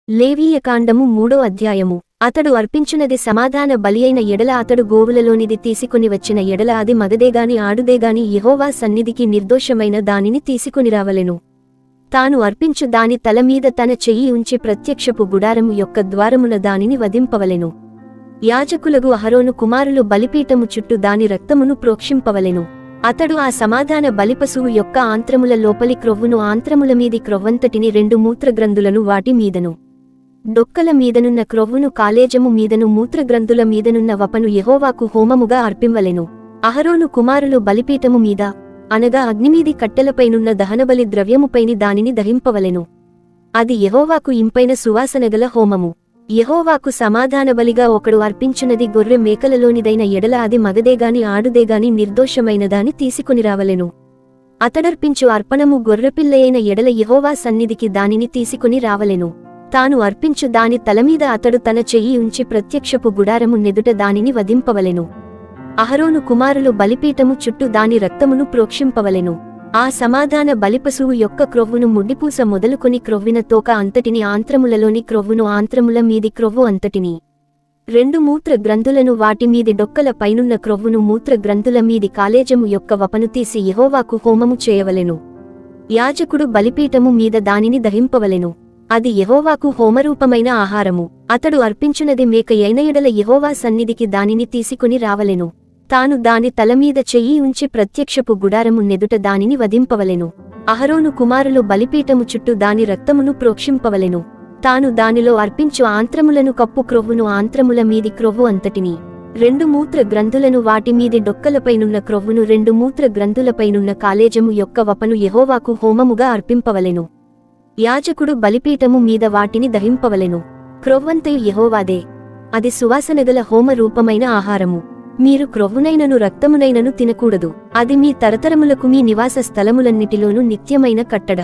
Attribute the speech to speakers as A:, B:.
A: లేవీయకాండము 3వ అధ్యాయము. అతడు అర్పించునది సమాధాన బలియైన ఎడల అతడు గోవులలోనిది తీసుకుని వచ్చిన ఎడల అది మగదేగాని ఆడుదేగాని యెహోవా సన్నిధికి నిర్దోషమైన దానిని తీసుకునిరావలెను. తాను అర్పించు దాని తలమీద తన చెయ్యి ఉంచి ప్రత్యక్షపు గుడారము యొక్క ద్వారమున దానిని వధింపవలెను. యాజకులగు అహరోను కుమారులు బలిపీఠము చుట్టూ దాని రక్తమును ప్రోక్షింపవలెను. అతడు ఆ సమాధాన బలిపశువు యొక్క ఆంత్రముల లోపలి క్రొవ్వును ఆంత్రముల మీది క్రొవ్వంతటిని 2 మూత్రగ్రంథులను వాటి మీదను డొక్కల మీదనున్న క్రొవ్వును కాలేజము మీదను మూత్రగ్రంథుల మీదనున్న వపను యెహోవాకు హోమముగా అర్పింవలెను. అహరోను కుమారులు బలిపీఠము మీద అనగా అగ్నిమీది కట్టెలపైనున్న దహనబలి ద్రవ్యముపైని దానిని దహింపవలెను. అది యెహోవాకు ఇంపైన సువాసనగల హోమము. యెహోవాకు సమాధానబలిగా ఒకడు అర్పించునది గొర్రె మేకలలోనిదైన ఎడల అది మగదేగాని ఆడుదేగాని నిర్దోషమైనదాని తీసుకునిరావలెను. అతడర్పించు అర్పణము గొర్రెపిల్లయైన ఎడల యెహోవా సన్నిధికి దానిని తీసుకుని రావలెను. తాను అర్పించు దాని తలమీద అతడు తన చెయ్యి ఉంచి ప్రత్యక్షపు గుడారము నెదుట దానిని వధింపవలెను. అహరోను కుమారులు బలిపీఠము చుట్టూ దాని రక్తమును ప్రోక్షింపవలెను. ఆ సమాధాన బలిపశువు యొక్క క్రొవ్వును ముడ్డిపూస మొదలుకొని క్రొవ్విన తోక అంతటిని ఆంత్రములలోని క్రొవ్వును ఆంత్రముల మీది క్రొవ్వు అంతటిని 2 మూత్ర గ్రంథులను వాటి మీది డొక్కల పైనున్న క్రొవ్వును మూత్ర గ్రంథుల మీది కాలేజము యొక్క వపను తీసి యెహోవాకు హోమము చేయవలెను. యాజకుడు బలిపీఠము మీద దానిని దహింపవలెను. అది యెహోవాకు హోమరూపమైన ఆహారము. అతడు అర్పించునది మేక అయిన ఎడల యెహోవా సన్నిధికి దానిని తీసుకుని రావలెను. తాను దాని తలమీద చెయ్యి ఉంచి ప్రత్యక్షపు గుడారము నెదుట దానిని వధింపవలెను. అహరోను కుమారులు బలిపీఠము చుట్టూ దాని రక్తమును ప్రోక్షింపవలెను. తాను దానిలో అర్పించు ఆంత్రములను కప్పు క్రొవ్వును ఆంత్రముల మీది క్రొవ్వు అంతటిని 2 మూత్ర గ్రంథులను వాటి మీది డొక్కలపైనున్న క్రొవ్వును 2 మూత్ర గ్రంథులపైనున్న కాలేజము యొక్క వపను యెహోవాకు హోమముగా అర్పింపవలెను. యాజకుడు బలిపీఠము మీద వాటిని దహింపవలెను. క్రొవ్వంతయు యెహోవాదే. అది సువాసనగల హోమ రూపమైన ఆహారము. మీరు క్రొవ్వునైనను రక్తమునైనను తినకూడదు. అది మీ తరతరములకు మీ నివాస స్థలములన్నిటిలోనూ నిత్యమైన కట్టడ.